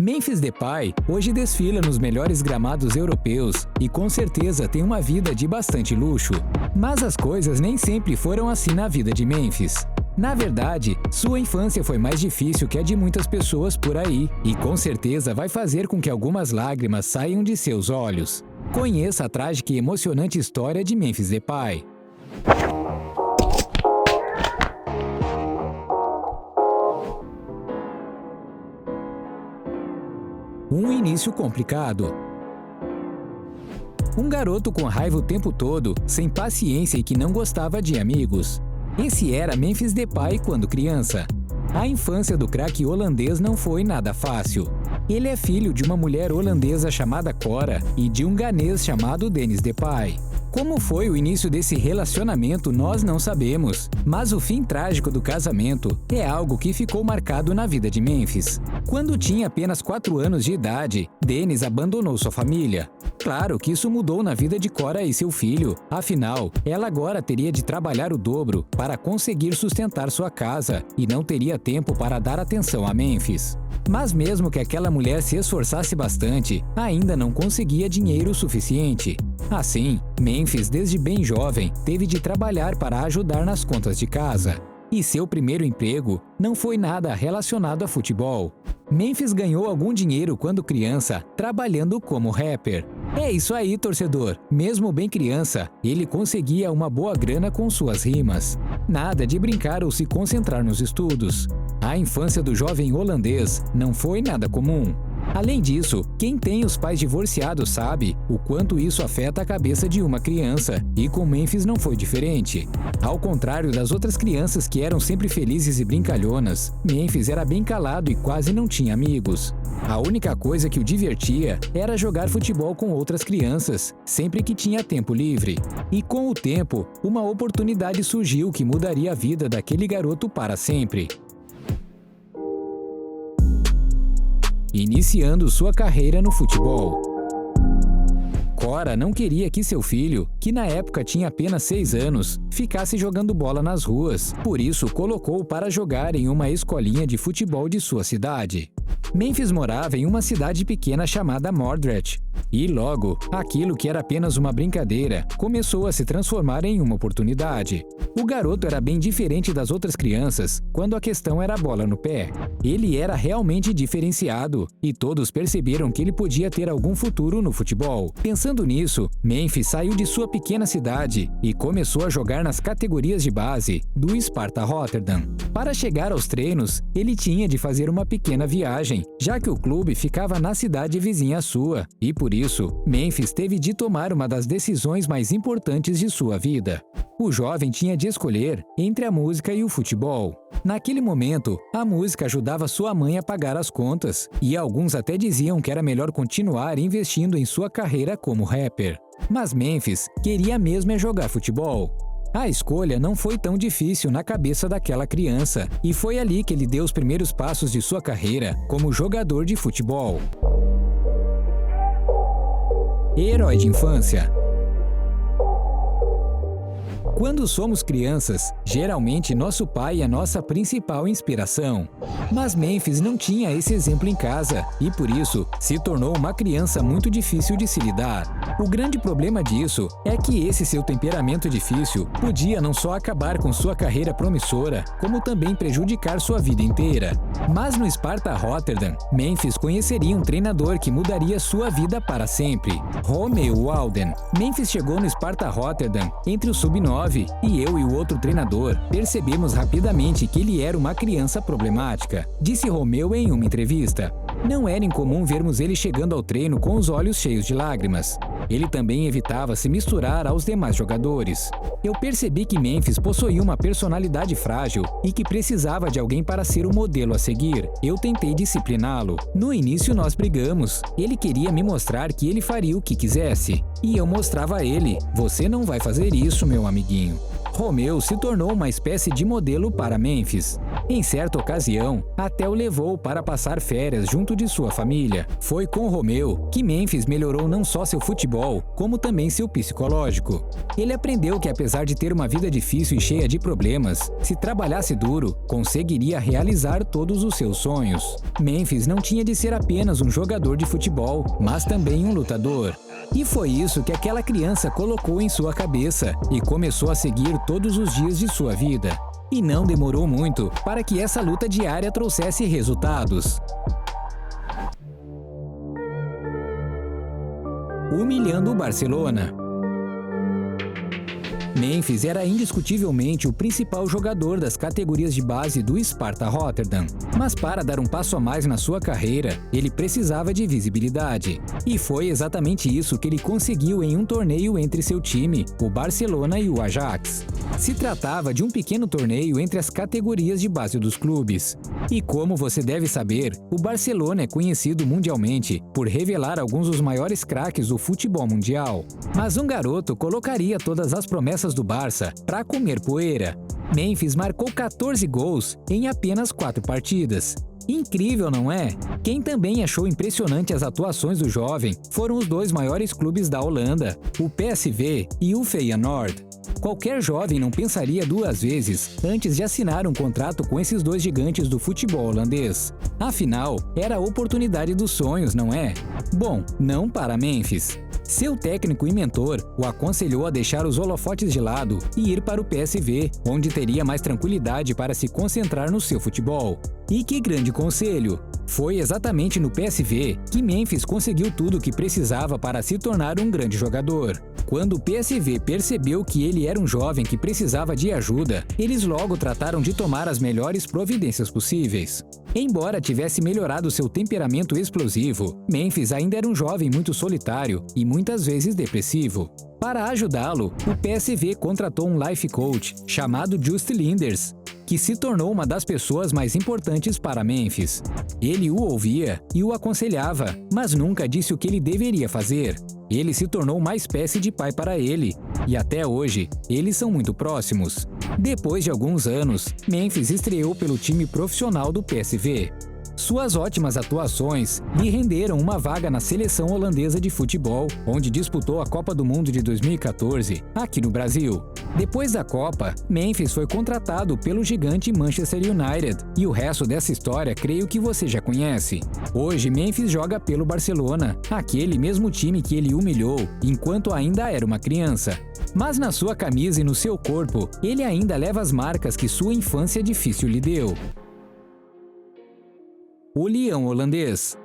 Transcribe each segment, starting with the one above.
Memphis Depay hoje desfila nos melhores gramados europeus e com certeza tem uma vida de bastante luxo. Mas as coisas nem sempre foram assim na vida de Memphis. Na verdade, sua infância foi mais difícil que a de muitas pessoas por aí e com certeza vai fazer com que algumas lágrimas saiam de seus olhos. Conheça a trágica e emocionante história de Memphis Depay. Um início complicado. Um garoto com raiva o tempo todo, sem paciência e que não gostava de amigos. Esse era Memphis Depay quando criança. A infância do craque holandês não foi nada fácil. Ele é filho de uma mulher holandesa chamada Cora e de um ganês chamado Dennis Depay. Como foi o início desse relacionamento, nós não sabemos, mas o fim trágico do casamento é algo que ficou marcado na vida de Memphis. Quando tinha apenas 4 anos de idade, Dennis abandonou sua família. Claro que isso mudou na vida de Cora e seu filho, afinal, ela agora teria de trabalhar o dobro para conseguir sustentar sua casa e não teria tempo para dar atenção a Memphis. Mas mesmo que aquela mulher se esforçasse bastante, ainda não conseguia dinheiro suficiente. Assim, Memphis, desde bem jovem, teve de trabalhar para ajudar nas contas de casa. E seu primeiro emprego não foi nada relacionado a futebol. Memphis ganhou algum dinheiro quando criança, trabalhando como rapper. É isso aí, torcedor! Mesmo bem criança, ele conseguia uma boa grana com suas rimas. Nada de brincar ou se concentrar nos estudos. A infância do jovem holandês não foi nada comum. Além disso, quem tem os pais divorciados sabe o quanto isso afeta a cabeça de uma criança, e com Memphis não foi diferente. Ao contrário das outras crianças que eram sempre felizes e brincalhonas, Memphis era bem calado e quase não tinha amigos. A única coisa que o divertia era jogar futebol com outras crianças, sempre que tinha tempo livre. E com o tempo, uma oportunidade surgiu que mudaria a vida daquele garoto para sempre. Iniciando sua carreira no futebol. Cora não queria que seu filho, que na época tinha apenas 6 anos, ficasse jogando bola nas ruas, por isso colocou-o para jogar em uma escolinha de futebol de sua cidade. Memphis morava em uma cidade pequena chamada Mordred, e logo, aquilo que era apenas uma brincadeira começou a se transformar em uma oportunidade. O garoto era bem diferente das outras crianças quando a questão era a bola no pé. Ele era realmente diferenciado e todos perceberam que ele podia ter algum futuro no futebol. Pensando nisso, Memphis saiu de sua pequena cidade e começou a jogar nas categorias de base do Sparta Rotterdam. Para chegar aos treinos, ele tinha de fazer uma pequena viagem, já que o clube ficava na cidade vizinha à sua, e por isso, Memphis teve de tomar uma das decisões mais importantes de sua vida. O jovem tinha de escolher entre a música e o futebol. Naquele momento, a música ajudava sua mãe a pagar as contas, e alguns até diziam que era melhor continuar investindo em sua carreira como rapper. Mas Memphis queria mesmo jogar futebol. A escolha não foi tão difícil na cabeça daquela criança, e foi ali que ele deu os primeiros passos de sua carreira como jogador de futebol. Herói de infância. Quando somos crianças, geralmente nosso pai é nossa principal inspiração. Mas Memphis não tinha esse exemplo em casa e, por isso, se tornou uma criança muito difícil de se lidar. O grande problema disso é que esse seu temperamento difícil podia não só acabar com sua carreira promissora, como também prejudicar sua vida inteira. Mas no Sparta Rotterdam, Memphis conheceria um treinador que mudaria sua vida para sempre, Romeo Walden. Memphis chegou no Sparta Rotterdam entre o sub-9 e eu e o outro treinador percebemos rapidamente que ele era uma criança problemática, disse Romeu em uma entrevista. Não era incomum vermos ele chegando ao treino com os olhos cheios de lágrimas. Ele também evitava se misturar aos demais jogadores. Eu percebi que Memphis possuía uma personalidade frágil e que precisava de alguém para ser o modelo a seguir. Eu tentei discipliná-lo. No início nós brigamos. Ele queria me mostrar que ele faria o que quisesse. E eu mostrava a ele: você não vai fazer isso, meu amiguinho. Romeu se tornou uma espécie de modelo para Memphis. Em certa ocasião, até o levou para passar férias junto de sua família. Foi com Romeu que Memphis melhorou não só seu futebol, como também seu psicológico. Ele aprendeu que apesar de ter uma vida difícil e cheia de problemas, se trabalhasse duro, conseguiria realizar todos os seus sonhos. Memphis não tinha de ser apenas um jogador de futebol, mas também um lutador. E foi isso que aquela criança colocou em sua cabeça e começou a seguir todos os dias de sua vida. E não demorou muito para que essa luta diária trouxesse resultados. Humilhando o Barcelona. Memphis era indiscutivelmente o principal jogador das categorias de base do Sparta Rotterdam. Mas para dar um passo a mais na sua carreira, ele precisava de visibilidade. E foi exatamente isso que ele conseguiu em um torneio entre seu time, o Barcelona e o Ajax. Se tratava de um pequeno torneio entre as categorias de base dos clubes. E como você deve saber, o Barcelona é conhecido mundialmente por revelar alguns dos maiores craques do futebol mundial. Mas um garoto colocaria todas as promessas do Barça para comer poeira. Memphis marcou 14 gols em apenas 4 partidas. Incrível, não é? Quem também achou impressionante as atuações do jovem foram os dois maiores clubes da Holanda, o PSV e o Feyenoord. Qualquer jovem não pensaria duas vezes antes de assinar um contrato com esses dois gigantes do futebol holandês. Afinal, era a oportunidade dos sonhos, não é? Bom, não para Memphis. Seu técnico e mentor o aconselhou a deixar os holofotes de lado e ir para o PSV, onde teria mais tranquilidade para se concentrar no seu futebol. E que grande conselho! Foi exatamente no PSV que Memphis conseguiu tudo o que precisava para se tornar um grande jogador. Quando o PSV percebeu que ele era um jovem que precisava de ajuda, eles logo trataram de tomar as melhores providências possíveis. Embora tivesse melhorado seu temperamento explosivo, Memphis ainda era um jovem muito solitário e muitas vezes depressivo. Para ajudá-lo, o PSV contratou um life coach chamado Just Linders, que se tornou uma das pessoas mais importantes para Memphis. Ele o ouvia e o aconselhava, mas nunca disse o que ele deveria fazer. Ele se tornou uma espécie de pai para ele, e até hoje, eles são muito próximos. Depois de alguns anos, Memphis estreou pelo time profissional do PSV. Suas ótimas atuações lhe renderam uma vaga na seleção holandesa de futebol, onde disputou a Copa do Mundo de 2014, aqui no Brasil. Depois da Copa, Memphis foi contratado pelo gigante Manchester United, e o resto dessa história creio que você já conhece. Hoje, Memphis joga pelo Barcelona, aquele mesmo time que ele humilhou enquanto ainda era uma criança. Mas na sua camisa e no seu corpo, ele ainda leva as marcas que sua infância difícil lhe deu. O Leão holandês.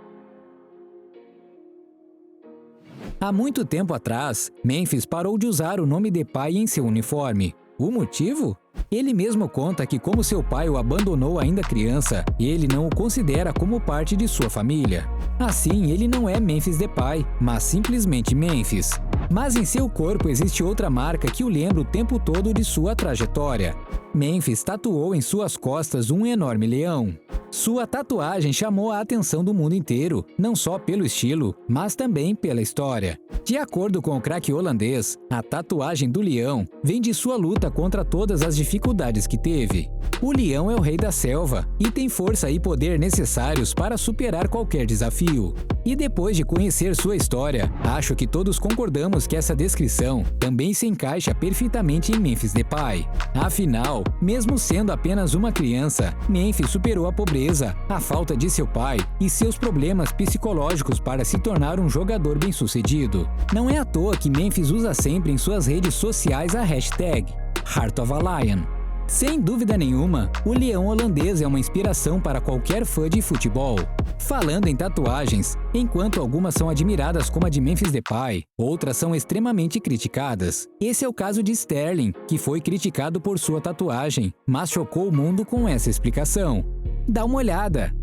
Há muito tempo atrás, Memphis parou de usar o nome de pai em seu uniforme. O motivo? Ele mesmo conta que como seu pai o abandonou ainda criança, ele não o considera como parte de sua família. Assim, ele não é Memphis Depay, mas simplesmente Memphis. Mas em seu corpo existe outra marca que o lembra o tempo todo de sua trajetória. Memphis tatuou em suas costas um enorme leão. Sua tatuagem chamou a atenção do mundo inteiro, não só pelo estilo, mas também pela história. De acordo com o craque holandês, a tatuagem do leão vem de sua luta contra todas as dificuldades que teve. O leão é o rei da selva e tem força e poder necessários para superar qualquer desafio. E depois de conhecer sua história, acho que todos concordamos que essa descrição também se encaixa perfeitamente em Memphis Depay. Afinal, mesmo sendo apenas uma criança, Memphis superou a pobreza, a falta de seu pai e seus problemas psicológicos para se tornar um jogador bem-sucedido. Não é à toa que Memphis usa sempre em suas redes sociais a hashtag Heart of a Lion. Sem dúvida nenhuma, o leão holandês é uma inspiração para qualquer fã de futebol. Falando em tatuagens, enquanto algumas são admiradas como a de Memphis Depay, outras são extremamente criticadas. Esse é o caso de Sterling, que foi criticado por sua tatuagem, mas chocou o mundo com essa explicação. Dá uma olhada!